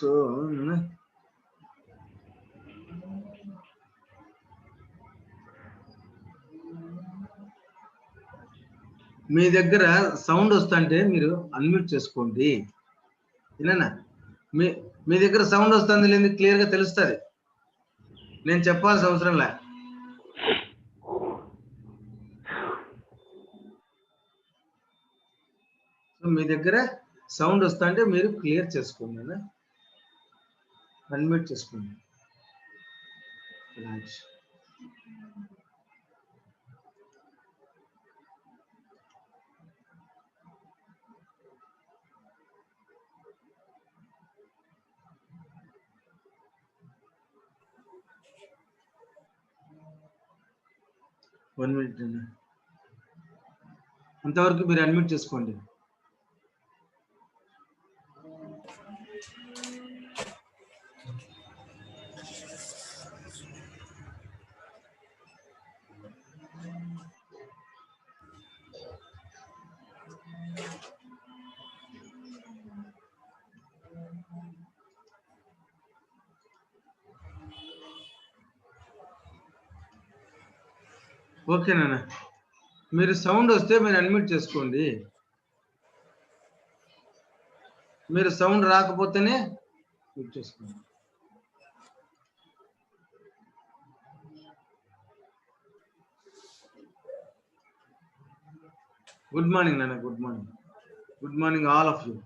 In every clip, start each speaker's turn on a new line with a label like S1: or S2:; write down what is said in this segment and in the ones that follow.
S1: So మీ దగ్గర sound వస్తుంటే మీరు అన్మ్యూట్ చేసుకోండి. వినన్నా మీ దగ్గర సౌండ్ వస్తుంది లేదు క్లియర్ గా తెలుస్తుంది. నేను చెప్పాల్సిన అవసరం లే. సో మీ దగ్గర సౌండ్ వస్తుంటే మీరు క్లియర్ చేసుకోండి, అన్మ్యూట్ చేసుకోండి. వన్ మినిట్ అంతవరకు మీరు అన్మ్యూట్ చేసుకోండి. ఓకేనా? మీరు సౌండ్ వస్తే మీరు అన్మ్యూట్ చేసుకోండి. మీరు సౌండ్ రాకపోతేనే మ్యూట్ చేసుకోండి. గుడ్ మార్నింగ్ నాన్న. Good morning. Good morning all of you.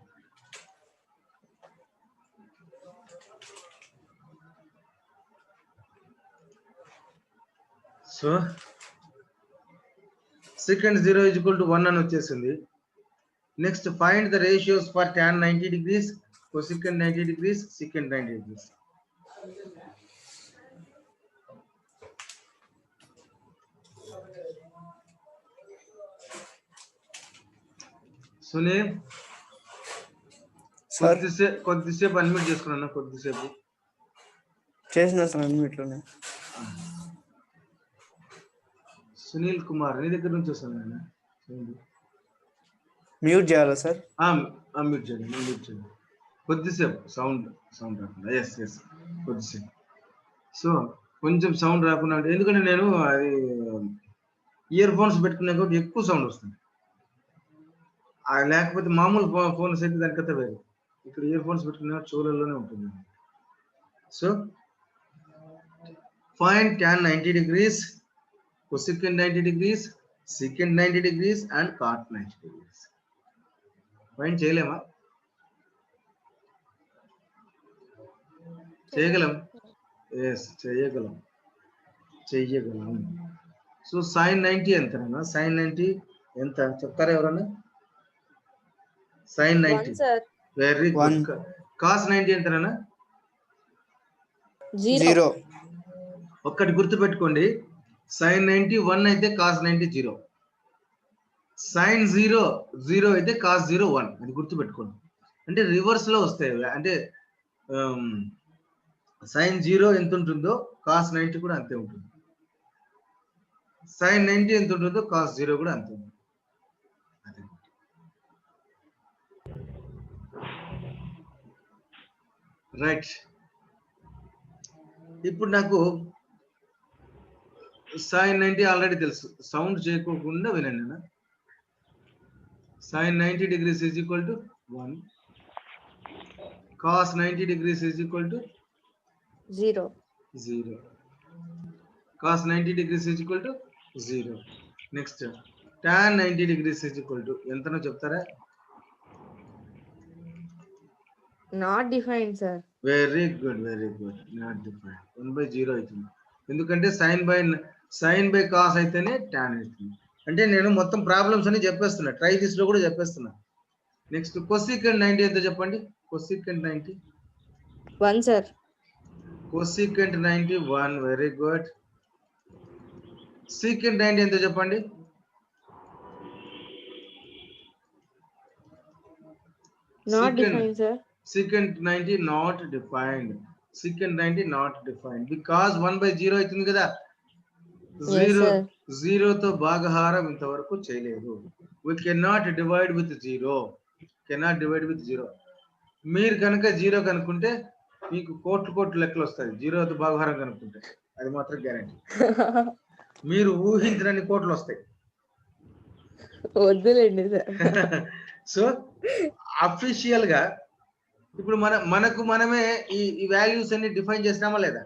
S1: So secant 0 is equal to 1 అని వచ్చేసింది. Next find the ratios for tan 90 degrees, cosecant 90 degrees, secant 90 degrees. Sunil కొద్దిసేపు అన్మ్యూట్ చేసుకున్నా. కొద్దిసేపు
S2: చేసిన సార్ అన్మ్యూట్ లోనే.
S1: సునీల్ కుమార్ నీ దగ్గర నుంచి వస్తాను నేను.
S2: మ్యూట్ చేయాలా సార్?
S1: మ్యూట్ చేయండి. కొద్దిసేపు సౌండ్ రాకుండా. ఎస్ కొద్దిసేపు. సో కొంచెం సౌండ్ రాకుండా, ఎందుకంటే నేను అది ఇయర్ ఫోన్స్ పెట్టుకునే కాబట్టి ఎక్కువ సౌండ్ వస్తుంది. లేకపోతే మామూలు ఫోన్స్ అయితే దానికైతే వేరు. ఇక్కడ ఇయర్ ఫోన్స్ పెట్టుకునే చెవులలోనే ఉంటుంది. So find tan 90 degrees, cosecant 90 degrees, secant 90 degrees and cot 90 degrees. Find చేయలేమా? చేయగలం. ఎస్ చేయగలం. సో sin 90 ఎంతనా? sin 90 ఎంత చెప్తారా ఎవరన్నా? sin 90 very good. cos 90 ఎంతనా?
S2: 0.
S1: ఒక్కటి గుర్తు పెట్టుకోండి, sin 90 1 అయితే cos 90 0, sin 0 అయితే cos 0 1. అది గుర్తు పెట్టుకోండి. అంటే రివర్స్ లో వస్తాయి. అంటే sin 0 ఎంత ఉంటుందో cos 90 కూడా అంతే ఉంటుంది. sin 90 ఎంత ఉంటుందో cos 0 కూడా అంతే ఉంటుంది. రైట్. ఇప్పుడు నాకు sin 90 ఆల్రెడీ తెలుసు. సౌండ్ చేయకోకుండా వినండి. sin 90 degrees is equal to 1, cos 90 degrees is equal to
S3: 0.
S1: cos 90 degrees is equal to 0. Next tan 90 degrees is equal to ఎంతనో చెప్తారా?
S3: Not define sir.
S1: Very good, very good. Not define 1/0 అవుతుంది. ఎందుకంటే sign by cos అయితేనే tan అవుతుంది. అంటే నేను మొత్తం problems అని చెప్పేస్తున్నా, ట్రై దిస్ లో కూడా చెప్పేస్తున్నా. నెక్స్ట్ కొసీకెంట్ 90 ఎంతో చెప్పండి. Cosecant 90
S3: 1 sir.
S1: Cosecant 90 1. Very good. Secant 90 ఎంతో చెప్పండి.
S3: Not define sir.
S1: secant 90 not defined. secant 90 not defined because 1/0 అవుతుంది కదా. జీరో తో భాగహారం ఇంతవరకు చేయలేదు. we cannot divide with 0. మీరు కనుక 0 కనుక్కుంటే మీకు కోట్లు లెక్కలు వస్తాయి. 0 తో భాగహారం కనుక్కుంటే అది మాత్రం గ్యారెంటీ. మీరు ఊహించని కోట్లు వస్తాయి.
S3: వద్దులేండి సార్.
S1: సో అఫీషియల్ గా ఇప్పుడు మనమే ఈ వాల్యూస్ అన్ని డిఫైన్ చేసినామా లేదా?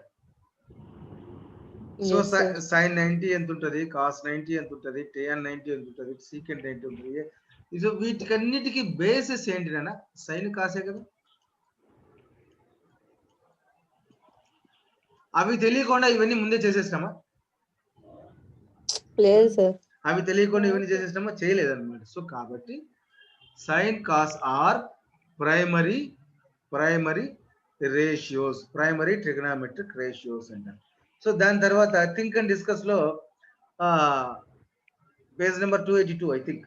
S1: సో sin 90 ఎంత ఉంటుంది, cos 90 ఎంత ఉంటుంది, tan 90 ఎంత ఉంటుంది, secant 90 ఉంటుంది. సో వీటికన్నిటికీ బేసిస్ ఏంటి నాన్న? సైన్ కాసే కదా. అవి తెలియకుండా ఇవన్నీ ముందే చేసేసినామా?
S3: లేదు సార్.
S1: అవి తెలియకుండా ఇవన్నీ చేసేసినామా? చేయలేదన్నమాట. సో కాబట్టి sine cos are primary ratios, primary trigonometric ratios అంటారు. సో దాని తర్వాత థింక్ అండ్ డిస్కస్ లో పేజ్ నెంబర్ 282 ఐ థింక్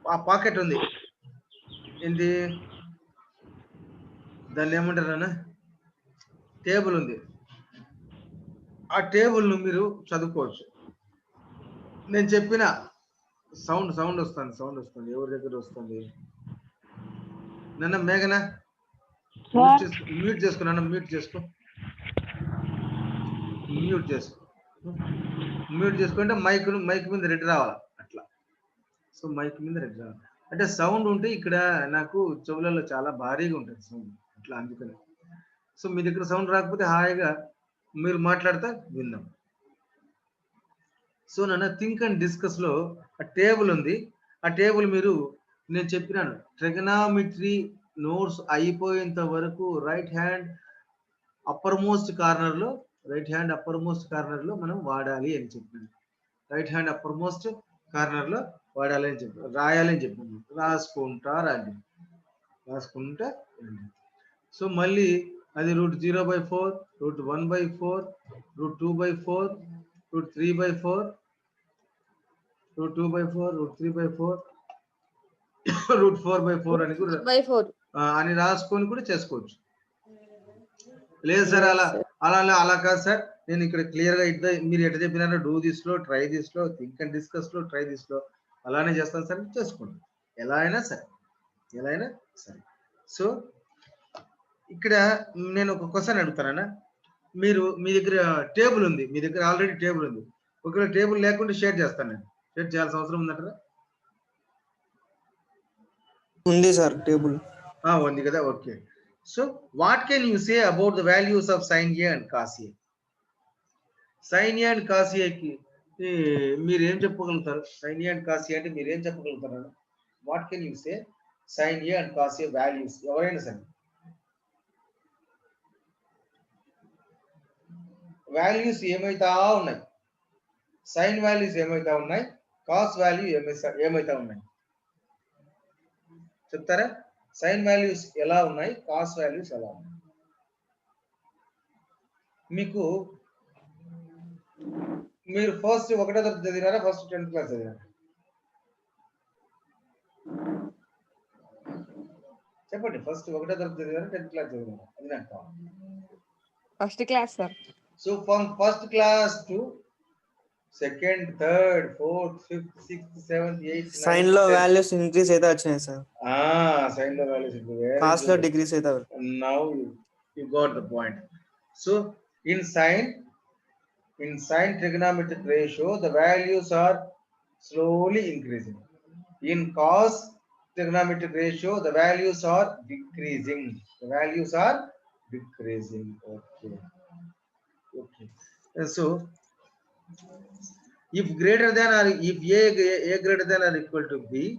S1: ఆ పాకెట్ ఉంది. ఏంటి దాన్ని ఏమంటారు అన్న? టేబుల్ ఉంది. ఆ టేబుల్ ను మీరు చదువుకోవచ్చు. నేను చెప్పిన సౌండ్ వస్తుంది. ఎవరి దగ్గర వస్తుంది? నన్న మేఘనా మ్యూట్ చేసుకున్నా. మ్యూట్ చేసుకుంటే మైక్ మీద రెడ్ రావాలి అట్లా. సో మైక్ మీద రెడ్ రావాలి అంటే సౌండ్ ఉంటే ఇక్కడ నాకు చెవులలో చాలా భారీగా ఉంటుంది సౌండ్ అట్లా, అందుకని. సో మీ దగ్గర సౌండ్ రాకపోతే హాయిగా మీరు మాట్లాడతా విందాం. సో నాన్న థింక్ అండ్ డిస్కస్ లో ఆ టేబుల్ ఉంది. ఆ టేబుల్ మీరు నేను చెప్పినాను ట్రిగనామెట్రీ నోట్స్ అయిపోయేంత వరకు right hand upper most corner లో మనం వాడాలి అని చెప్పాను. Right hand upper most corner లో వాడాలి అని చెప్పాను, రాయాలి అని చెప్పాను. రాసుకుంటా రండి. సో మళ్ళీ అది √0/4, √1/4, √2/4, √3/4, √2/4, √3/4, √4/4 అని కూడా అని రాసుకొని కూడా చేసుకోవచ్చు. లేదు సార్ అలా కాదు సార్, నేను ఇక్కడ క్లియర్ గా మీరు ఎట్లా చెప్పినారో డూ దిస్ లో, ట్రై దిస్ లో, థింక్ అండ్ డిస్కస్ లో, ట్రై దిస్ లో అలానే చేస్తాను సార్, చేసుకోండి. ఎలా అయినా సరే. సో ఇక్కడ నేను ఒక క్వశ్చన్ అడుగుతానన్నా. మీ దగ్గర టేబుల్ ఉంది, మీ దగ్గర ఆల్రెడీ టేబుల్ ఉంది. ఒకవేళ టేబుల్ లేకుండా షేర్ చేస్తాను నేను. షేర్ చేయాల్సిన అవసరం ఉందంటారా?
S2: ఉంది సార్ టేబుల్.
S1: ఉంది కదా, okay. So what can you say about the values of sin A and cos A? sin A and cos A కి మీరు ఏం చెప్పగలుగుతారు? sin A and cos A అంటే మీరు ఏం చెప్పగలుగుతారు? What can you say sin A and cos A values? ఎవరైనా సరే వాల్యూస్ ఏమైతా ఉన్నాయి? సైన్ వాల్యూస్ ఏమైతా ఉన్నాయి? కాస్ వాల్యూ ఏమైతా ఉన్నాయి చెప్తారా? సైన్ వాల్యూస్ ఎలా ఉన్నాయి, కాస్ వాల్యూస్ ఎలా ఉన్నాయి? మీకు మీరు ఫస్ట్ 1వ తరగతి చదివినారా, ఫస్ట్ 10th క్లాస్ చదివినారా? చెప్పండి. ఫస్ట్ 1వ తరగతి చదివినారా, 10th క్లాస్ చదివినారా? అది నాకు కావాలి.
S3: First class sir.
S1: So from first class to 2nd, 3rd, 4th, 5th, 6th, 7th, 8th,
S2: sine లో వాల్యూస్ ఇంక్రీజ్ అయితే వచ్చినాయి సార్.
S1: సైన్ లో వాల్యూస్
S2: కాస్ లో డిక్రీజ్ అయితే.
S1: Now you got the point. So in sine trigonometric ratio the values are slowly increasing. In cos trigonometric ratio the values are decreasing. Okay. So if greater than or if a greater than or equal to b,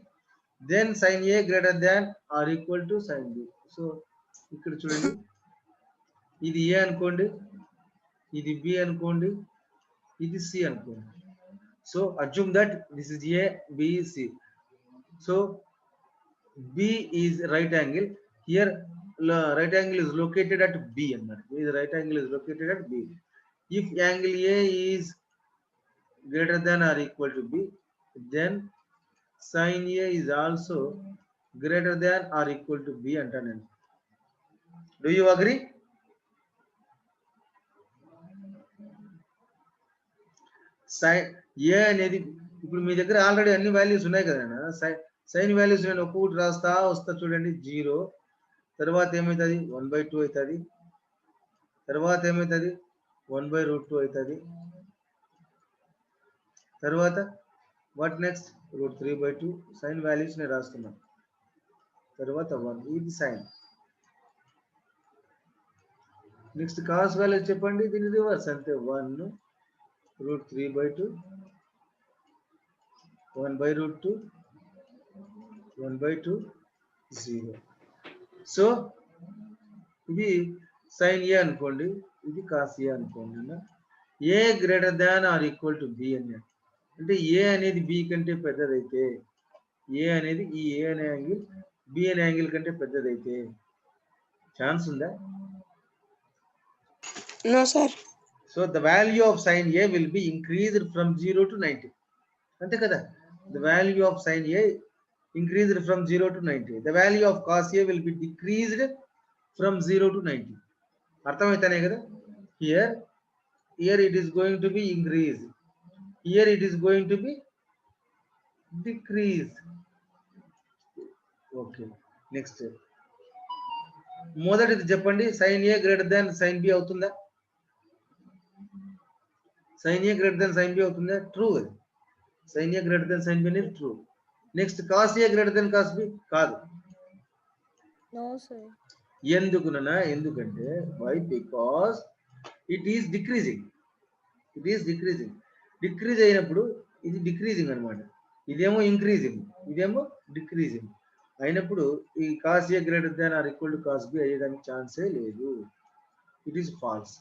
S1: then sin A greater than or equal to sin B. So ఇక్కడ చూడండి, ఇది ఏ అనుకోండి, ఇది B అనుకోండి, ఇది సి అనుకోండి. So assume that this is A B C. So B is right angle. Here right angle is located at B. Right angle is located at B. If angle A is greater than or equal to B, then sin A is also greater than or equal to B అంటానండి. Do you agree? Sin A అనేది ఇప్పుడు మీ దగ్గర already అన్ని values ఉన్నాయి కదన్నా. Sign values నేను ఒక్కొక్కటి రాస్తా వస్తా చూడండి. 0 తర్వాత ఏమవుతుంది 1/2 అవుతుంది, తర్వాత ఏమవుతుంది 1/√2 అవుతుంది, తర్వాత వాట్ నెక్స్ట్ √3/2 సైన్ వాల్యూస్ నేను రాస్తున్నాను, తర్వాత 1 ఇది సైన్. నెక్స్ట్ కాస్ వాల్యూస్ చెప్పండి, దీని రివర్స్ అంతే 1 √3/2 1/√2 1/2 0. సో ఇది సైన్ ఏ అనుకోండి, ఇది కాస్ ఏ అనుకోండి. A greater than or equal to B అన్నాడు. అంటే ఏ అనేది బి కంటే పెద్దదైతే, ఏ అనేది ఈ ఏ అనే యాంగిల్ బి అనే యాంగిల్ కంటే పెద్దదైతే ఛాన్స్ ఉందా?
S4: No, sir.
S1: So the value of sine A will be increased from 0 to 90. అంతే కదా. The value of sine A increased from 0 to 90. The value of cos A will be decreased from 0 to 90. అర్థమైతేనే కదా. Here it is going to be increased. Here it is going to be decreased. Okay. Next. మొదటిది చెప్పండి, sin A greater than sin B అవుతుందా? sin A greater than sin B అవుతుందా? True. sin A greater than sin B అనేది true. Next cos A greater than cos B కాదు.
S3: No, sir.
S1: ఎందుకునన్నా? ఎందుకంటే why? Because it is decreasing. Decrease అయినప్పుడు ఇది decreasing అనమాట, ఇదేమో ఇంక్రీజింగ్, ఇదేమో డిక్రీజింగ్ అయినప్పుడు ఈ cos A greater than or equal to cos B అయ్యేదానికి ఛాన్సే లేదు. It is false.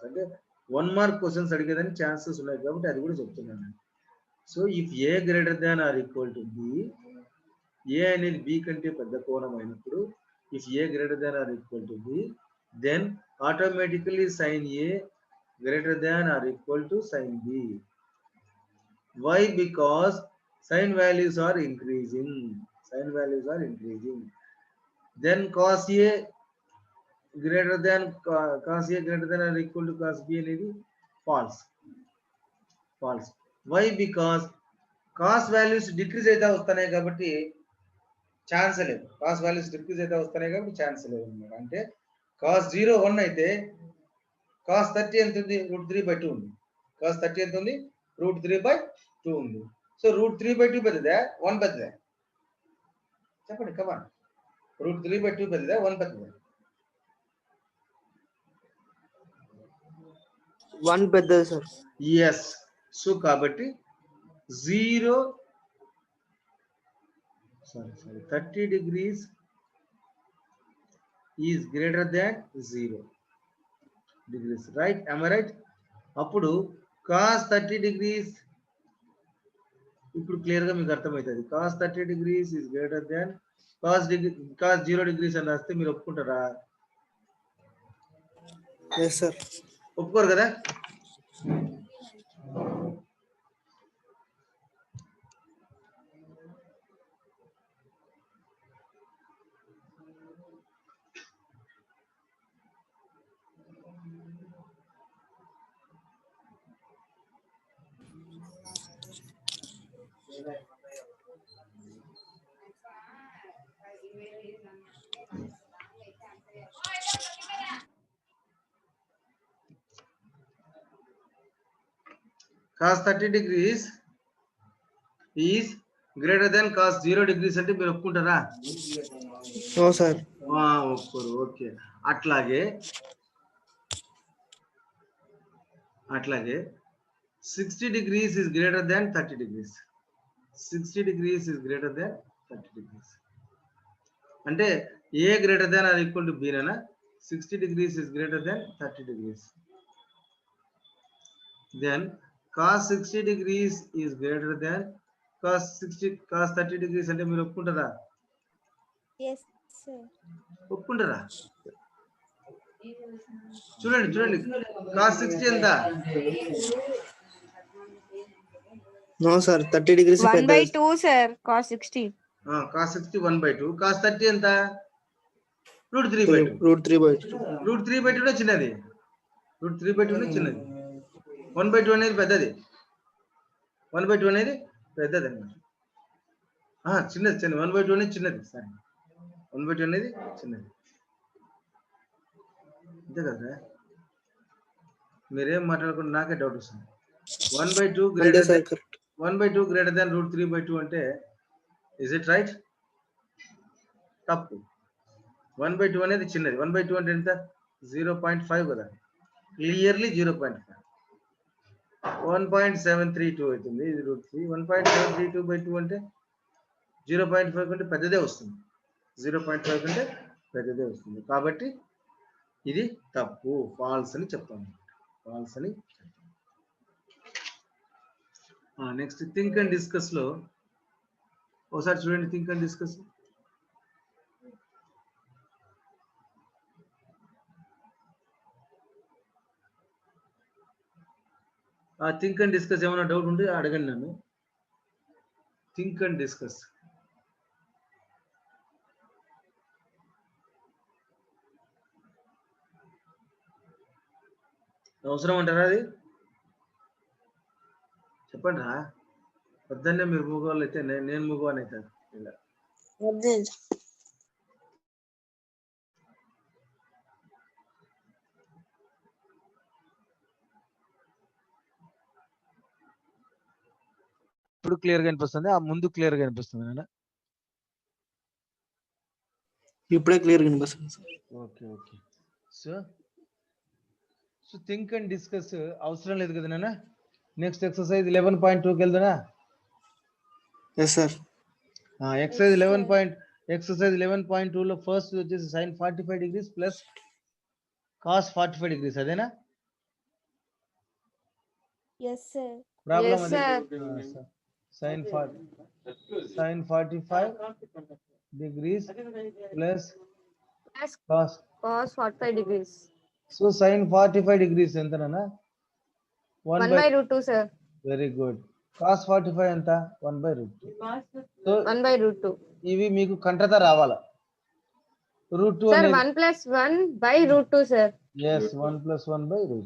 S1: అంటే 1 మార్క్ క్వశ్చన్స్ అడిగేదానికి ఛాన్సెస్ ఉన్నాయి కాబట్టి అది కూడా చెప్తున్నాను. So if A greater than or equal to B, A అనేది బి కంటే పెద్ద కోణం అయినప్పుడు, if A greater than or equal to B, then automatically sine A greater than or equal to sine B. Why? Because sine values are increasing. Then cos A greater than or equal to cos B అనేది false. Why? Because cos values decrease అయితే వస్తున్నాయి కాబట్టి chance లేదు. అన్నమాట. అంటే cos 0 1 అయితే cos 30 ఎంత ఉంది? √3/2 ఉంది. కాస్ 30 ఎంత ఉంది? √3/2 ఉంది. సో √3/2 పెద్దదా 1 పెద్దదా? చెప్పండి కమాన్. √3/2 పెద్దదా 1 పెద్దదా?
S2: 1 పెద్దది సార్.
S1: ఎస్. సో కాబట్టి 30 degrees is greater than 0 degrees, right? Am I right? అప్పుడు cos 30 degrees ఇప్పుడు క్లియర్ గా మీకు అర్థమవుతుంది. cos 30 degrees is greater than cos 0 degrees అని రాస్తే మీరు ఒప్పుకుంటారా?
S2: Yes, sir.
S1: ఒప్పుకోరు కదా. cos 30 degrees is greater than cos 0 degrees అంటే మీరు ఒప్పుకుంటారా?
S2: No, sir.
S1: ఒప్పుకోరు. ఓకే. అట్లాగే 60 degrees is greater than 30 degrees. 60 degrees is greater than 30 degrees. అంటే A greater than or equal to B, na? 60 degrees is greater than 30 degrees. Then cos 60 degrees is greater than cos 30 degrees అంటే మీరు ఒప్పుకుంటారా?
S3: Yes, sir.
S1: ఒప్పుకుంటారా? చూడండి cos 60 ఎంత?
S2: No, sir. 30 degrees
S3: 1/2, sir. Cos 60.
S1: cos 60 1/2. cos 30 ఎంత? √3/2.
S2: √3/2.
S1: √3/2 చిన్నది. √3/2 చిన్నది. 1/2 అనేది పెద్దది. 1/2 అనేది పెద్దది అన్నమాట. చిన్నది 1/2 అనేది చిన్నది. సరే 1/2 అనేది చిన్నది. అంతే కదా? మీరేం మాట్లాడకుండా నాకే డౌట్ వస్తుంది. 1/2 గ్రేటర్ దెన్ √3/2 అంటే ఇస్ ఇట్ రైట్? తప్పు. 1/2 అనేది చిన్నది. 1/2 అంటే ఎంత? 0.5 కదా. క్లియర్లీ 0.5. 1.732 అవుతుంది. ఇది √3. 1.732/2 అంటే 0.5 కంటే పెద్దదే వస్తుంది. 0.5 కంటే పెద్దదే వస్తుంది. కాబట్టి ఇది తప్పు, ఫాల్స్ అని చెప్తాను. ఫాల్స్ అని. నెక్స్ట్ థింక్ అండ్ డిస్కస్ లో ఒకసారి చూడండి. Think and discuss. Think and discuss ఏమైనా డౌట్ ఉంటే అడగండి నన్ను. Think and discuss. అవసరం అంటారా అది? చెప్పండి రా. పొద్దున్నే మీరు మూగవాళ్ళు అయితే నేను మూగవాని అవుతాను. ఇలా ఇప్పుడు క్లియర్ గా అనిపిస్తుంది. ఆ ముందు క్లియర్ గా అనిపిస్తుంది నాన్న.
S2: ఇప్పుడే క్లియర్ గా అనిపిస్తుంది sir.
S1: Okay. So think and discuss అవసరం లేదు కదా నాన్న. నెక్స్ట్ ఎక్సర్సైజ్ 11.2కి వెళ్దానా?
S2: Yes sir.
S1: ఎక్సర్సైజ్ 11.2 లో ఫస్ట్ వచ్చేసి sin 45 degrees plus cos 45 degrees అదేనా?
S3: Yes, sir.
S1: ప్రాబ్లం
S3: Yes,
S1: అదే.
S3: sir.
S1: sin 45 degrees plus cos.
S3: Cos 45 degrees.
S1: So sin 45 degrees ఎంత నాన్న?
S3: 1/√2, sir.
S1: Very good. cos 45 ఎంత? 1/√2. సో
S3: 1/√2.
S1: ఇవి మీకు కంటత రావాలా? √2
S3: Sir,
S1: అనేది
S3: 1 + 1/√2, sir.
S1: yes 1 + 1/√2.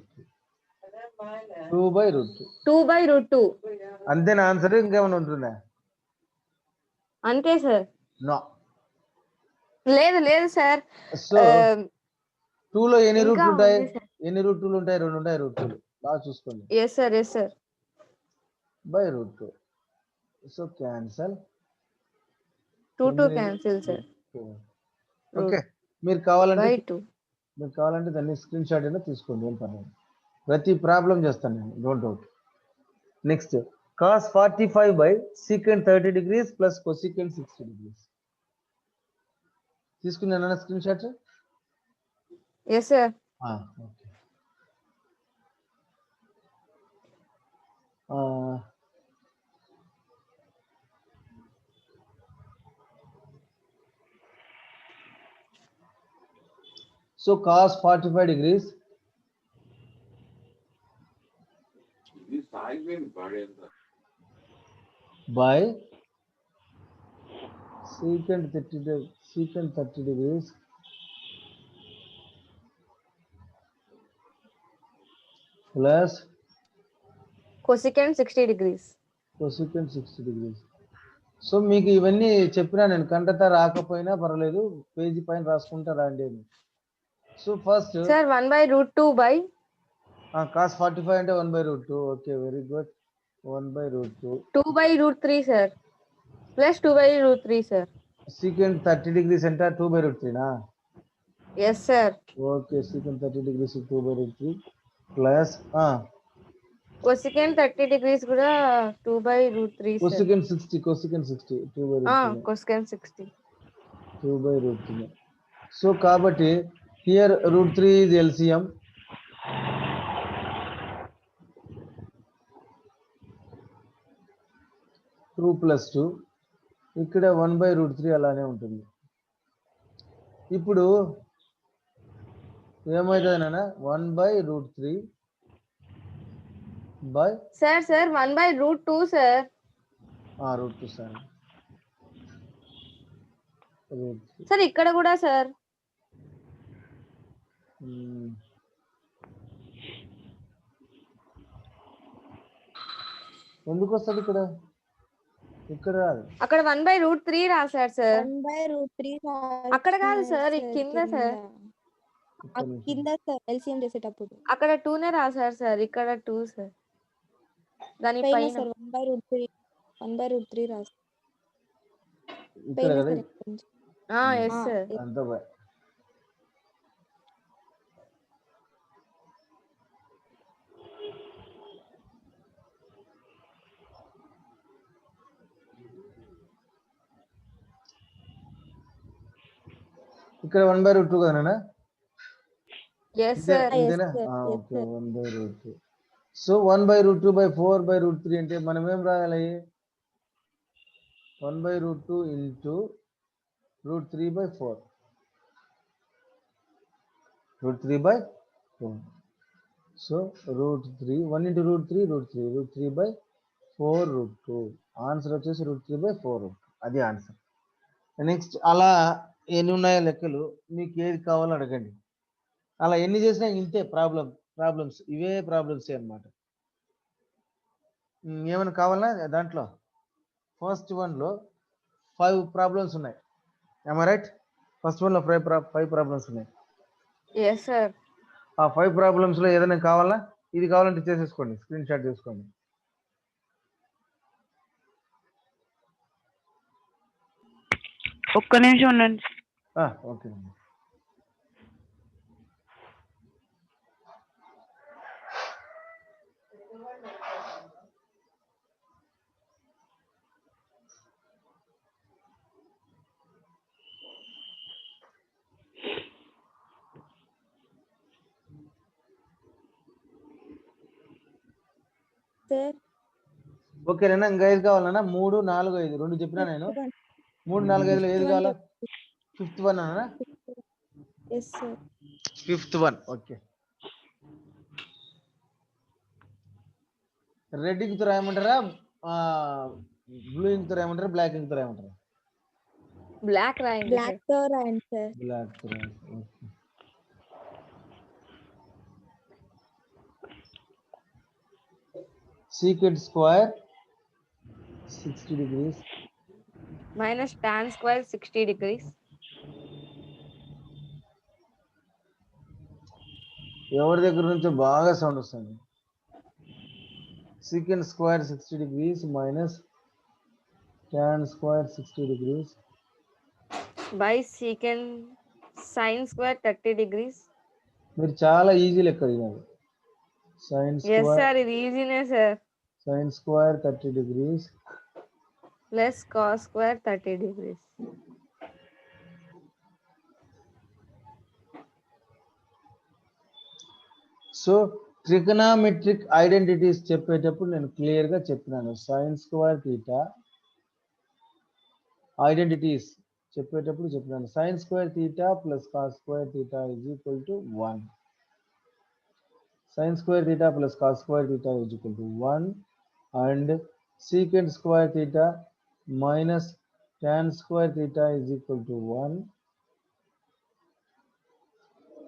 S1: 2/√2.
S3: 2/√2.
S1: అంతేనా ఆన్సర్? ఇంకేమైనా ఉంటుందా?
S3: అంతే సార్.
S1: నో.
S3: లేదు సార్.
S1: సో 2 లో ఎన్ని
S3: ఇంకా
S1: రూట్లు ఉంటాయి?
S3: ఉంది సార్.
S1: ఎన్ని రూట్లు ఉంటాయి? 2 ఉంటాయి రూట్లు. బాగా చూసుకోండి.
S3: yes sir.
S1: /√2. So cancel.
S3: 2 cancel, sir.
S1: Okay. మీరు కావాలంటే
S3: /2.
S1: దాన్ని స్క్రీన్ షాట్ అయినా తీసుకోండి, ఏం పర్లేదు. ప్రతి ప్రాబ్లం చేస్తాను నేను, don't doubt. Next cos 45 secant 30 degrees plus cosecant 60 degrees. తీసుకున్నానా screen shot?
S3: yes sir.
S1: Okay. So cos 45 degrees by secant 30 degrees plus
S3: Cosecant 60 degrees.
S1: cosecant 60 degrees. So మీకు ఇవన్నీ చెప్పినా నేను, కంటత రాకపోయినా పర్వాలేదు, పేజీ పైన రాసుకుంటా రాండి అని. So first
S3: sir 1/√2 by
S1: cos 45 అంటే 1/√2. Okay, very good. 1/√2.
S3: 2/√3, sir. Plus 2/√3, sir.
S1: secant 30 degrees అంటే 2/√3 నా?
S3: yes sir.
S1: Okay, secant 30 degrees 2/√3 plus
S3: Cosecant 30 degrees కూడా 2/√3, sir.
S1: cosecant 60 2/√3.
S3: Cosecant 60.
S1: 2/√3. సో కాబట్టి here √3 is LCM. Two plus 2 ఇక్కడ 1/√3 అలానే ఉంటుంది. ఇప్పుడు ఏమవుతుంది నాన్న 1/√3 by
S3: sir 1/√2 sir.
S1: √2 sir.
S3: Sir ఇక్కడ కూడా సార్.
S1: ఎందుకు వస్తుంది ఇక్కడ? ఇక్కడ రాదు.
S3: అక్కడ 1/√3 రాశారు సార్.
S4: 1/√3
S3: అక్కడ కాదు సార్, ఈ కింద సార్.
S4: కింద సార్ ఎల్సిఎం చేసేటప్పుడు
S3: అక్కడ 2 నే రాశారు సార్, ఇక్కడ 2 సార్. దాని
S4: పైన
S3: పైన
S4: సార్ 1/√3 రాస్తారు.
S1: ఇక్కడ కదా
S3: ఎస్ సార్.
S1: అంతా బై. ఇక్కడ 1/√2 కదా నాన్న?
S3: Yes sir.
S1: ఇంతేనా? ఓకే 1/√2. సో 1/√2 బై 4/√3 అంటే మనం ఏం రాయాలి? 1/√2 ఇంటూ √3/4. √3/4. సో √3 1 into √3 ఆన్సర్ వచ్చేసి √3/4. అది ఆన్సర్. నెక్స్ట్ అలా ఎన్ని ఉన్నాయో లెక్కలు మీకు ఏది కావాలో అడగండి. అలా ఎన్ని చేసినా ఇంతే ప్రాబ్లమ్స్ ఇవే ప్రాబ్లమ్స్ అన్నమాట. ఏమైనా కావాలా దాంట్లో? ఫస్ట్ వన్లో 5 ప్రాబ్లమ్స్ ఉన్నాయి. రైట్? ఫస్ట్ వన్లో 5 ప్రాబ్లమ్స్ ఉన్నాయి.
S3: Yes sir.
S1: ఆ 5 ప్రాబ్లమ్స్లో ఏదైనా కావాలా? ఇది కావాలంటే చేసేసుకోండి, స్క్రీన్ షాట్ చేసుకోండి.
S5: ఒక్క నిమిషం ఉండండి.
S1: ఓకే అండి.
S4: సార్
S1: ఓకేనా? ఇంకా ఏది కావాలన్నా? 3, 4, 5 2 చెప్పినా నేను. 3, 4, 5లో ఏది కావాలా? 5th వన్ అన్నా?
S4: Yes sir.
S1: 5th one. Okay. Red ink తో రాయమంటారా? బ్లూ ఇంక్ తో రాయమంటారా? బ్లాక్ ఇంక్ తో రాయమంటారా?
S3: బ్లాక్ రాయండి.
S4: బ్లాక్ తో రాయండి సార్.
S1: బ్లాక్ తో రాయండి. Okay. secant square 60 degrees
S3: minus tan square 60 degrees.
S1: ఎవరి దగ్గర నుంచో బాగా సౌండ్ వస్తుంది. secant square 60 degrees minus tan square 60 degrees
S3: by secant sin square 30 degrees.
S1: మీరు చాలా ఈజీ లెక్క అడిగినారు. sin
S3: yes
S1: square
S3: sir, ఇది ఈజీనే sir.
S1: sin square 30 degrees
S3: plus cos square 30 degrees.
S1: So trigonometric identities చెప్పేటప్పుడు నేను క్లియర్ గా చెప్పినాను. sin square theta ఐడెంటిటీస్ చెప్పేటప్పుడు చెప్పినాను. sin square theta plus cos square theta is equal to 1. sin square theta plus cos square theta is equal to 1 and secant square theta minus tan square theta is equal to 1.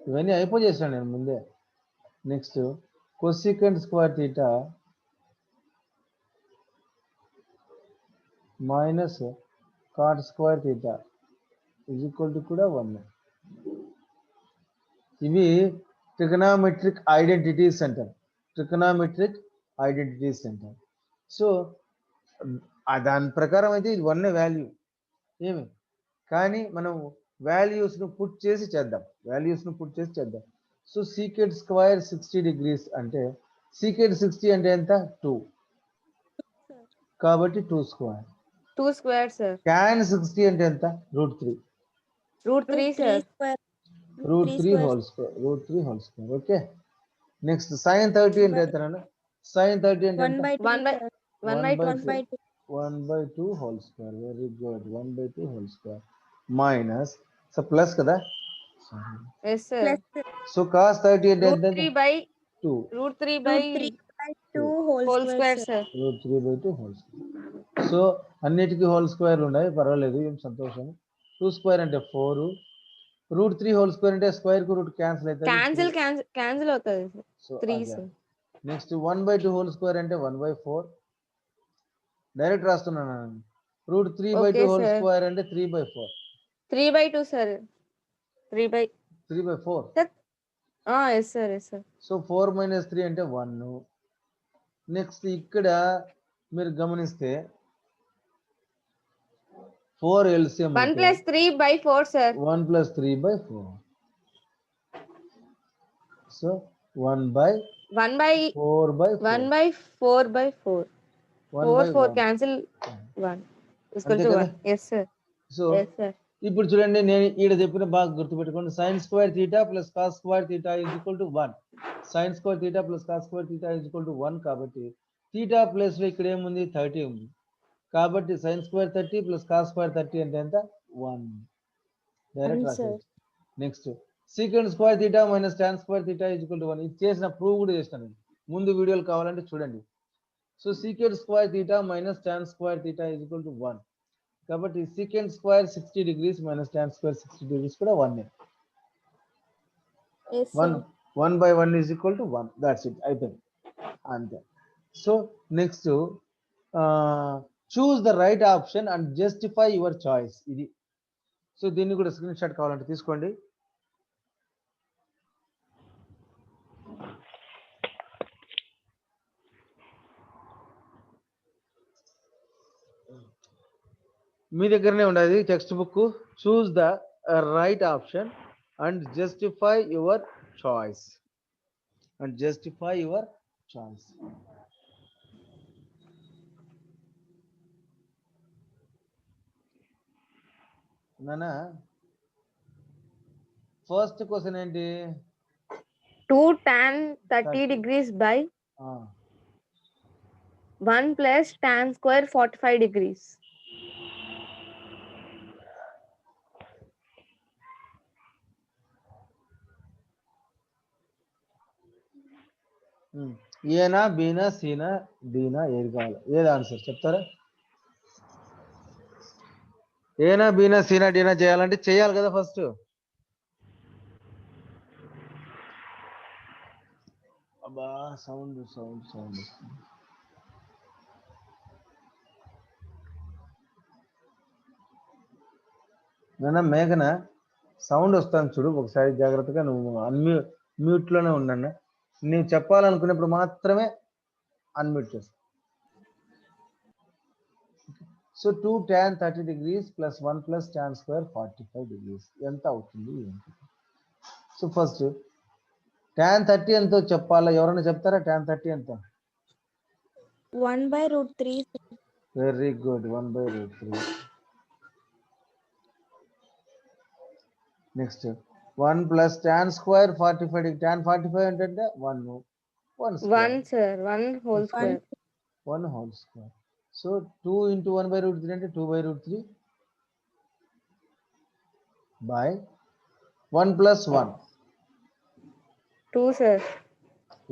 S1: ఇవన్నీ అయిపోయేసాను నేను ముందే. Next cosecant square theta minus cot square theta is equal to కూడా 1. ఇవి trigonometric identities అంటారు. Trigonometric identities అంటారు. So దాని ప్రకారం అయితే ఇది 1 వాల్యూ ఏమి, కానీ మనం వాల్యూస్ను పుట్ చేసి చేద్దాం. సో secant square 60 degrees అంటే secant 60 అంటే ఎంత? 2 కాబట్టి 2 square.
S3: 2 square sir.
S1: tan 60 అంటే ఎంత? √3.
S3: Root 3 sir.
S4: square.
S1: root 3
S4: square.
S1: whole square. root 3 whole square. Okay. Next sin 30 అంటే ఎంత నాన్న? sin 30 అంటే
S4: 1
S1: ఎంత?
S4: by 2.
S3: 1 by
S4: sir.
S3: 1 by 2.
S4: 1 by 2.
S1: 1 by 2 whole square. Very good. 1 by 2 whole square minus. So plus కదా?
S3: Yes sir.
S4: Plus
S1: So cos 30 అంటే
S3: route
S1: ఎంత?
S3: 3 by
S1: 2.
S3: Root 3 by
S4: root 3 by 2 whole
S3: whole
S4: square.
S3: Square
S4: sir.
S3: Sir.
S1: root 3 by 2 whole square. So అన్నిటికీ whole స్క్వేర్లు ఉన్నాయి, పర్వాలేదు, ఏం సంతోషం. 2 square అంటే 4, రూట్ 3 హోల్ స్క్వేర్ అంటే స్క్వేర్ కు రూట్ క్యాన్సిల్ అవుతుంది.
S3: క్యాన్సిల్ అవుతుంది sir.
S1: So
S3: 3 sir.
S1: Next 1 by 2 whole square అంటే 1 by 4. డైరెక్ట్ రాస్తున్నాను. రూట్ 3 by 2 హోల్ స్క్వేర్ అంటే 3 by 4.
S3: 3 by 2 sir. 3 by
S1: 4.
S3: Yes sir. Yes sir.
S1: So 4 minus 3 అంటే 1. Next ఇక్కడ మీరు గమనిస్తే 4 LCM
S3: 1 plus 3 by 4 sir.
S1: 1 plus 3 by 4. So 1 by
S3: 1 by
S1: 4 by 4.
S3: 1 by 4 by 4. 4 cancel 1 is equal to 1. Yes sir.
S1: So
S3: Yes sir.
S1: ఇప్పుడు చూడండి, నేను ఈడ చెప్పిన బాగా గుర్తుపెట్టుకోండి. sin square theta plus cos square theta is equal to 1. sin square theta plus cos square theta is equal to 1 కాబట్టి theta place లో ఇక్కడ ఏముంది? 30 ఉంది. కాబట్టి sin square 30 plus cos square 30 అంటే ఎంత? 1. డైరెక్ట్ రాసేయచ్చు. Next secant square theta minus tan square theta is equal to 1. ఇది చేసిన ప్రూవ్ కూడా చేస్తాను, ముందు వీడియోలు కావాలంటే చూడండి. So secant square theta minus tan square theta is equal to 1. కాబట్టి secant square 60 degrees minus tan square 60 degrees కూడా 1.
S4: Yes, sir.
S1: 1 by 1 is equal to 1. That's it. అయిపోయింది అంతే. So next choose the right option and justify your choice. ఇది. So దీన్ని కూడా screen shot కావాలంటే తీసుకోండి. మీ దగ్గరనే ఉండదు text book. Choose the right option and justify your choice. నానా ఫస్ట్ క్వశ్చన్ ఏంటి?
S3: 2 tan 30 degrees by 1 plus tan square 45 degrees.
S1: ఏనా, బీనా, సీనా, డీనా, ఏది కావాలి? ఏది ఆన్సర్ చెప్తారా? ఏనా, బీనా, సీనా, డీనా చేయాలంటే చేయాలి కదా ఫస్ట్. అబ్బా సౌండ్ నాన్న మేఘన సౌండ్ వస్తాను చూడు, ఒకసారి జాగ్రత్తగా నువ్వు మ్యూట్ లోనే ఉన్నాను. నేను చెప్పాలనుకున్నప్పుడు మాత్రమే అన్మ్యూట్ చేస్తా. So 2 tan 30 degrees plus 1 plus tan square 45 degrees ఎంత అవుతుంది? సో ఫస్ట్ tan 30 ఎంతో చెప్పాలా? ఎవరైనా చెప్తారా? tan 30 ఎంత?
S4: 1 by root 3.
S1: Very good. 1 by root 3. Next 1 plus tan square 45. tan 45 అంటే 1
S3: sir. 1 whole square.
S1: 1 whole square. So 2 into 1 by root 3 అంటే 2 by root 3 by 1 plus 1.
S3: 2 sir.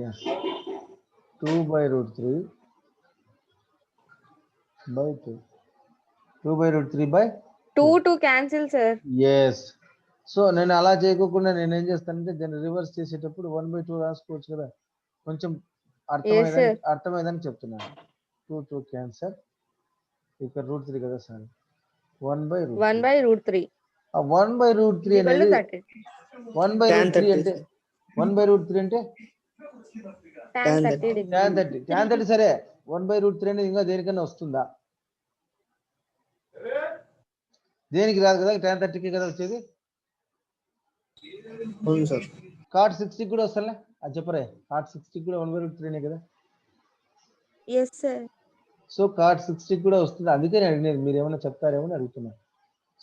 S1: Yes. 2 by root 3 by 2. 2 by root 3 by
S3: 2 cancel sir.
S1: yes. So నేను అలా చేయకుండా నేను ఏం చేస్తానంటే దాన్ని reverse చేసేటప్పుడు 1 by 2 రాసుకోవచ్చు కదా, కొంచెం అర్థమైందని చెప్తున్నాను. 2 క్యాన్సర్, ఇక్కడ రూట్ 3 కదా sir. 1 by root
S3: 3.
S1: 1 by root 3 అనేది 1 by root 3 అంటే 1 by root 3 అంటే
S3: tan 30 degrees.
S1: tan 30 సరే. 1 by root 3 అనేది ఇంకా దేనికన్నా వస్తుందా? దేనికి రాదు కదా, tan 30కి కదా వచ్చేది.
S2: అవును సార్.
S1: cot 60 కూడా వస్తలే, అది చెప్పరే. cot 60 కూడా 1 by root 3 కదా.
S4: Yes sir.
S1: సో cot 60 కూడా వస్తుంది, అందుకే నేను అడిగినది, మీరు ఏమైనా చెప్తారేమో అని అడుగుతున్నాను.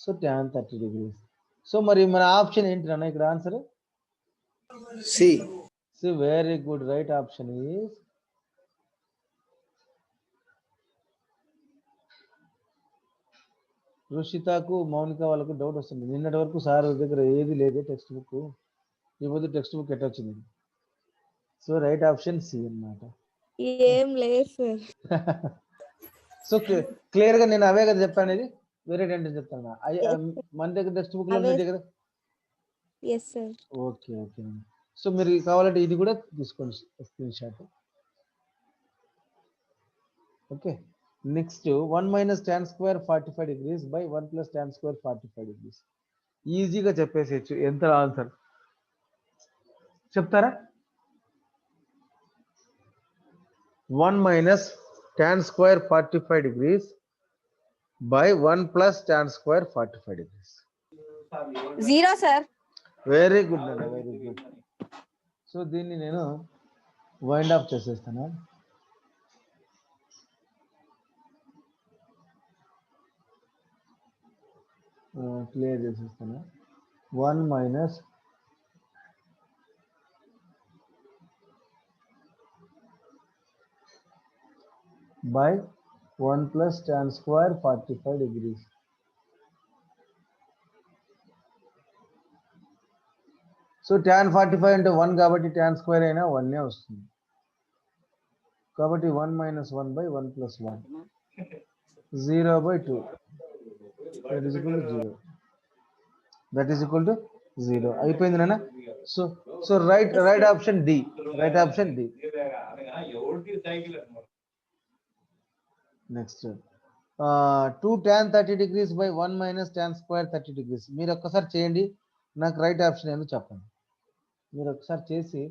S1: So tan 30 degrees.
S5: సో మరి మన ఆప్షన్ ఏంటి అన్న ఇక్కడ answer?
S2: C.
S5: So very good, right option is రుషితకు మౌనిక వాళ్ళకు డౌట్ వస్తుంది. నిన్నటి వరకు సార్ దగ్గర ఏది లేదు టెక్స్ట్ బుక్, ఇప్పుడు టెక్స్ట్ బుక్ ఎట్లా వచ్చింది? సో రైట్ ఆప్షన్ సి అన్నమాట.
S4: ఏం లేదు సార్.
S5: సో క్లియర్ గా నేను అవే కదా చెప్పాను, ఇది వేరే ఏంటో చెప్తాను. మన దగ్గర టెక్స్ట్ బుక్ లో
S4: అవే.
S5: ఉంది కదా.
S4: Yes sir.
S5: Okay okay. So మీరు కావాలంటే ఇది కూడా తీసుకోండి స్క్రీన్ షాట్. ఓకే, next 1 minus tan square 45 degrees by 1 plus tan square 45 degrees. ఈజీగా చెప్పేసేయచ్చు. ఎంత ఆన్సర్ చెప్తారా? 1 minus tan square 45 degrees by 1 plus tan square 45 degrees.
S3: 0 sir.
S5: Very good అండి, వెరీ గుడ్. సో దీన్ని నేను వైండ్ అప్ చేసేస్తాను. క్లియర్ చేసేస్తాను. 1 minus by 1 plus tan square 45 degrees. So tan 45 అంటే 1 కాబట్టి tan square అయినా 1 వస్తుంది. కాబట్టి 1 minus 1 by 1 plus 1, 0 by 2, that is equal to 0. That is equal to 0. అయిపోయింది నాన్న. So right option D, right option D. Next 2 tan 30 degrees by 1 minus tan square 30 degrees. మీరు ఒక్కసారి చేయండి, నాకు రైట్ ఆప్షన్ ఏందో చెప్పండి. మీరు ఒకసారి చేసి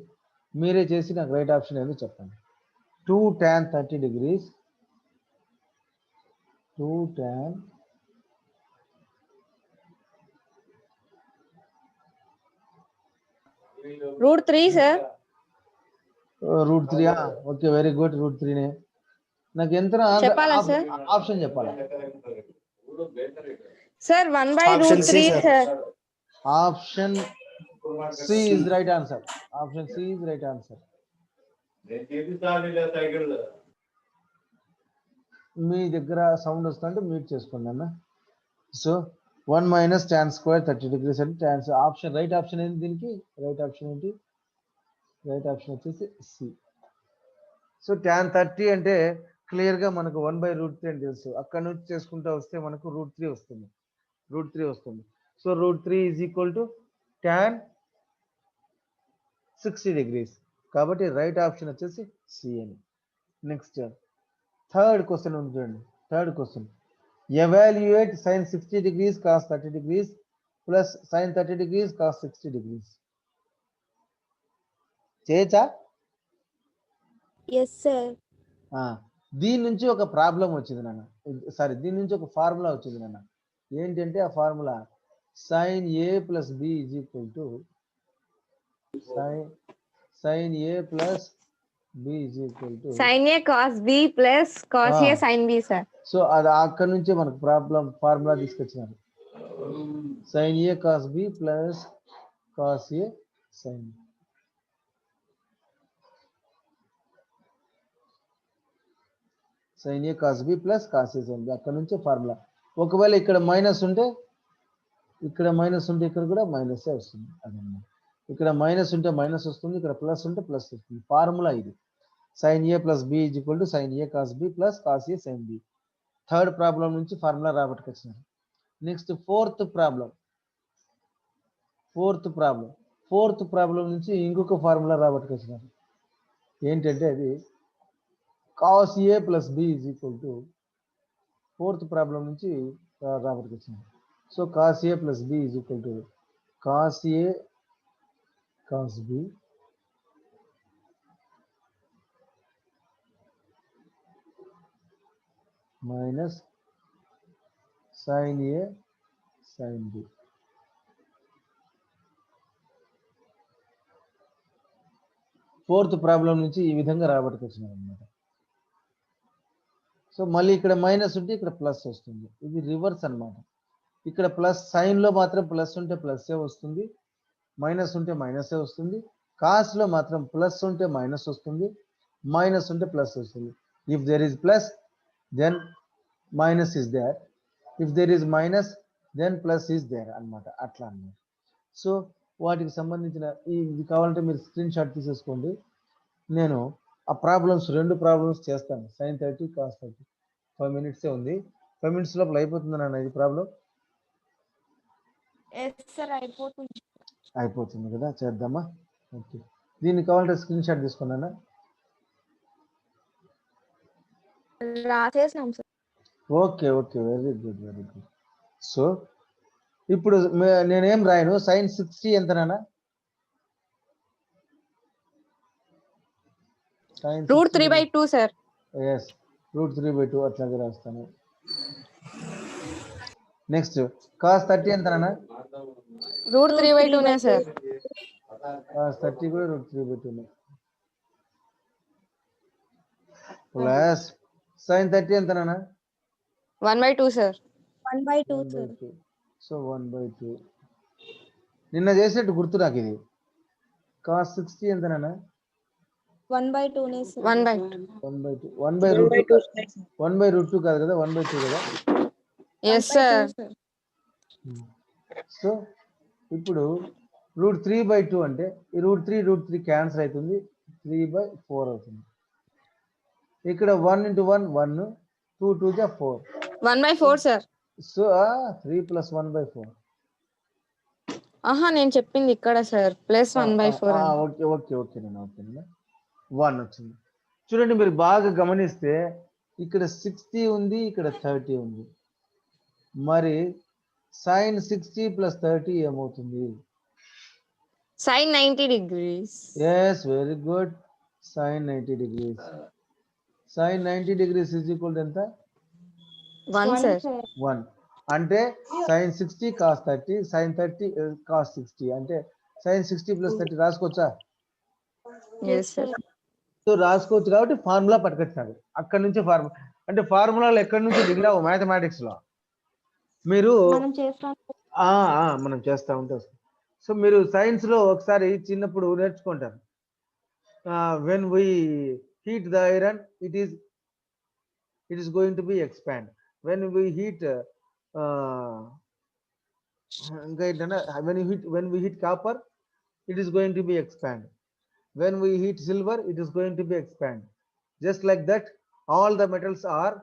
S5: మీరే చేసి నాకు రైట్ ఆప్షన్ ఏందో చెప్పండి. 2 tan 30 degrees, 2 tan
S3: √3 sir.
S5: √3. Okay, very good. √3 నే నాకు ఎంత
S3: చెప్పాలా సార్?
S5: ఆప్షన్ చెప్పాలా
S3: sir 1/√3
S2: Option C, sir.
S3: Sir.
S5: Option C is right answer. Option C is right answer. మీ దగ్గర సౌండ్ వస్తుంటే మ్యూట్ చేసుకోండి అన్న. So 1 minus tan square 30 degrees అంటే tan ఆప్షన్ రైట్ ఆప్షన్ ఏంటి దీనికి? రైట్ ఆప్షన్ ఏంటి? రైట్ ఆప్షన్ వచ్చేసి సి. సో tan 30 అంటే క్లియర్ గా మనకు 1/√3 అని తెలుసు. అక్కడ నుంచి చేసుకుంటూ వస్తే మనకు √3 వస్తుంది. √3 వస్తుంది. So √3 is equal to tan 60 degrees. కాబట్టి రైట్ ఆప్షన్ వచ్చేసి సి అని. నెక్స్ట్ థర్డ్ క్వశ్చన్ ఉంది చూడండి. Third question, evaluate sin 60 degrees cos 30 degrees plus sin 30 degrees cos 60 degrees. చేయొచ్చా?
S4: Yes sir.
S5: దీని నుంచి ఒక ప్రాబ్లం వచ్చింది నాన్న, సారీ దీని నుంచి ఒక ఫార్ములా వచ్చింది నాన్న. ఏంటంటే ఆ formula sin a plus b is equal to sin a plus b is equal to
S3: sin a cos b plus cos a sin b sir.
S5: So అది అక్కడ నుంచే మనకు ఫార్ములా తీసుకొచ్చినారు. sin a cos b plus cos a sin b. sin a cos b plus cos a sin b అక్కడ నుంచే formula. ఒకవేళ ఇక్కడ minus ఉంటే ఇక్కడ కూడా మైనస్ వస్తుంది. అదన్నమాట. ఇక్కడ మైనస్ ఉంటే మైనస్ వస్తుంది, ఇక్కడ ప్లస్ ఉంటే ప్లస్ వస్తుంది. ఫార్ములా ఇది. sin a plus b is equal to sin a cos b plus cos a sin b. Third problem నుంచి ఫార్ములా రాబట్టుకొచ్చినారు. నెక్స్ట్ ఫోర్త్ ప్రాబ్లం నుంచి ఇంకొక ఫార్ములా రాబట్టుకొచ్చినారు. ఏంటంటే అది cos a plus b is equal to fourth problem నుంచి రాబట్టుకొచ్చినారు. So cos a plus b is equal to cos a cos b minus sin a sin b. Fourth problem నుంచి ఈ విధంగా రాబట్టుకొచ్చినారు అన్నమాట. సో మళ్ళీ ఇక్కడ మైనస్ ఉంటే ఇక్కడ ప్లస్ వస్తుంది. ఇది రివర్స్ అన్నమాట. ఇక్కడ ప్లస్ సైన్లో మాత్రం ప్లస్ ఉంటే ప్లస్సే వస్తుంది, మైనస్ ఉంటే మైనసే వస్తుంది. కాస్ట్లో మాత్రం ప్లస్ ఉంటే మైనస్ వస్తుంది, మైనస్ ఉంటే ప్లస్ వస్తుంది. If there is plus then minus is there, if there is minus then plus is there అన్నమాట. అట్లా అన్నమాట. సో వాటికి సంబంధించిన ఇది కావాలంటే మీరు స్క్రీన్ షాట్ తీసేసుకోండి. నేను ఆ ప్రాబ్లమ్స్ 2 ప్రాబ్లమ్స్ చేస్తాను, sin 30 cos 30. 5 minutes ఉంది. 5 minutes లోపల అయిపోతుంది నాన్న ఇది ప్రాబ్లం. అయిపోతుంది కదా, చేద్దామా? ఓకే, దీన్ని కావాలంటే స్క్రీన్ షాట్ తీసుకున్నానా?
S3: రాసేసినాం sir.
S5: Okay okay, very good very good. So ఇప్పుడు నేనేం రాయను, sin 60 ఎంత నాన్న?
S3: √3/2 సార్.
S5: ఎస్, √3/2 అట్లాగే రాస్తాను. నెక్స్ట్ cos 30 ఎంత నాన్న?
S3: √3/2 సార్.
S5: cos 30 కూడా √3/2 ప్లస్ sin 30 ఎంత నాన్న?
S3: 1/2 సార్.
S4: 1/2 సార్.
S5: సో 1/2. నిన్న చేసేట్టు గుర్తు నాకు ఇది. cos 60 ఎంత నాన్న?
S4: 1/2 నే సార్.
S3: 1/2.
S5: 1/2. 1/√2 కాదు కదా, 1/2 కదా.
S3: Yes sir.
S5: సో ఇప్పుడు √3/2 అంటే ఈ √3 క్యాన్సిల్ అవుతుంది, 3/4 అవుతుంది. ఇక్కడ 1 × 1 1, 2 2 4.
S3: 1/4 సార్.
S5: సో 3 + 1/4.
S3: ఆహా, నేను చెప్పింది ఇక్కడ sir, plus 1/4.
S5: Okay okay okay నేను ఓకేనా, 1 వచ్చింది. చూడండి మీరు బాగా గమనిస్తే ఇక్కడ 60 ఉంది, ఇక్కడ 30 ఉంది. మరి sin 60 + 30 ఏమవుతుంది?
S3: sin 90 degrees.
S5: Yes, very good. sin 90 degrees. sin 90 degrees is equal ఎంత?
S3: 1 సార్.
S5: 1 అంటే sin 60 cos 30, sin 30 cos 60 అంటే sin 60 + 30 రాసుకోవచ్చా?
S3: Yes sir.
S5: సో రాసుకోవచ్చు కాబట్టి ఫార్ములా పట్టుకొచ్చారు. అక్కడ నుంచి ఫార్ములా అంటే ఫార్ములాలు ఎక్కడి నుంచి దిగిరావు మ్యాథమెటిక్స్ లో. మీరు మనం చేస్తా ఉంటాం. సో మీరు సైన్స్ లో ఒకసారి చిన్నప్పుడు నేర్చుకుంటారు. When we heat the iron it is going to be expand. When we heat ఇంకా ఏంటంటే when we heat copper it is going to be expand. When we heat silver it is going to be expand. Just like that all the metals are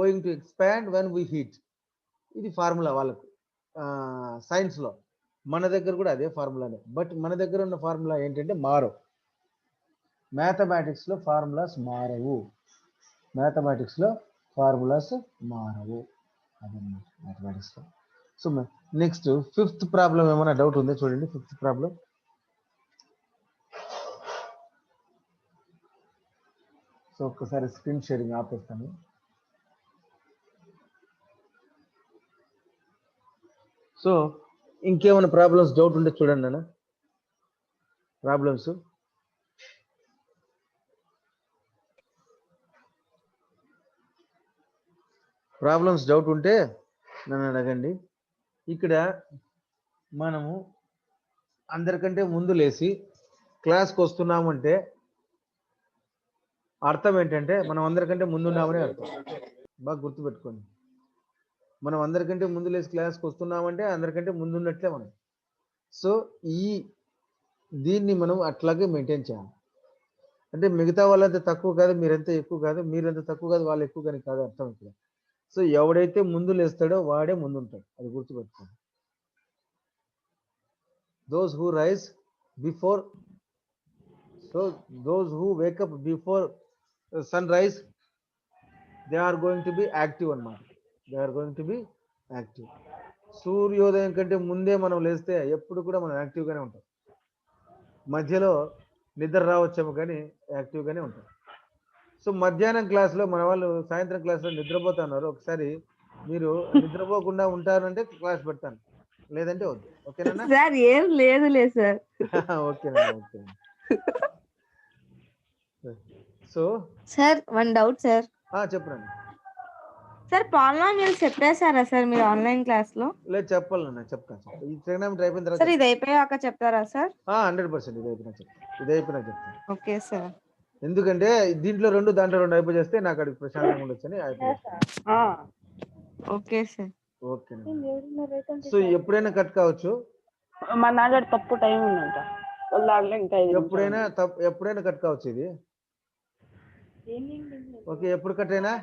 S5: going to expand when we heat. ఇది formula వాళ్ళకు science లో. మన దగ్గర కూడా అదే ఫార్ములానే, but మన దగ్గర ఉన్న ఫార్ములా ఏంటంటే మారవు. మ్యాథమెటిక్స్ లో ఫార్ములాస్ మారవు, మ్యాథమెటిక్స్ లో ఫార్ములాస్ మారవు అదన్నమాట మ్యాథమెటిక్స్ లో. సో నెక్స్ట్ 5th ప్రాబ్లం ఏమైనా డౌట్ ఉందో చూడండి. 5th ప్రాబ్లం సో ఒక్కసారి స్క్రీన్ షేరింగ్ ఆపేస్తాను. సో ఇంకేమైనా ప్రాబ్లమ్స్ డౌట్ ఉంటే చూడండి అన్న. ప్రాబ్లమ్స్ డౌట్ ఉంటే నన్ను అడగండి. ఇక్కడ మనము అందరికంటే ముందు లేచి క్లాస్కి వస్తున్నామంటే అర్థం ఏంటంటే మనం అందరికంటే ముందున్నామని అర్థం. బాగా గుర్తుపెట్టుకోండి. మనం అందరికంటే ముందు లేచి క్లాస్కి వస్తున్నామంటే అందరికంటే ముందున్నట్లే మనం. సో దీన్ని మనం అట్లాగే మెయింటైన్ చేయాలి. అంటే మిగతా వాళ్ళంతా తక్కువ కాదు, మీరంతా ఎక్కువ కాదు, మీరంతా తక్కువ కాదు, వాళ్ళు ఎక్కువ కానీ కాదు అర్థం ఇక్కడ. సో ఎవడైతే ముందు లేస్తాడో వాడే ముందు ఉంటాడు, అది గుర్తుపెట్టుకోండి. those who rise before those who wake up before sunrise they are going to be active అన్నమాట. they are going to be active. సూర్యోదయం కంటే ముందే మనం లేస్తే ఎప్పుడు కూడా మనం యాక్టివ్ గానే ఉంటాం. మధ్యలో నిద్ర రావచ్చేమో కానీ యాక్టివ్ గానే ఉంటాం. సో మధ్యాహ్నం క్లాస్లో మన వాళ్ళు సాయంత్రం క్లాస్లో నిద్రపోతున్నారు. ఒకసారి మీరు నిద్రపోకుండా ఉంటారంటే క్లాస్ పెడతాను, లేదంటే వద్దు. ఓకేనా
S3: సార్? ఏం లేదు సార్.
S5: ఓకేనా? Okay. So
S3: sir one doubt sir.
S5: చెప్పండి
S3: సార్ పాలినామియల్స్ చెప్పేశారా సార్ మీరు ఆన్లైన్ క్లాస్ లో?
S5: లేదు చెప్పాలి నాన్న, చెప్తాను. ఈ ట్రిగ్నోమెట్రీ అయిపోయిన
S3: సార్
S5: తర్వాత
S3: ఇది అయిపోయాక చెప్తారా సార్?
S5: 100% ఇది అయిపోయినా చెప్తాను. ఇది అయిపోయినా చెప్తాను.
S3: Okay sir.
S5: ఎందుకంటే దీంట్లో 2 దాంట్లో 2 అయిపోయి చేస్తే నాకు అడిగి ప్రశాంతంగా ఉండొచ్చని అయిపోయింది.
S3: Okay sir.
S5: ఓకే. సో ఎప్పుడైనా కట్ కావచ్చు,
S6: మా నాన్న తప్పు టైం ఉందంట వాళ్ళ ఇంకా
S5: ఎప్పుడైనా కట్ కావచ్చు ఇది. ఓకే, ఎప్పుడు కట్ అయినా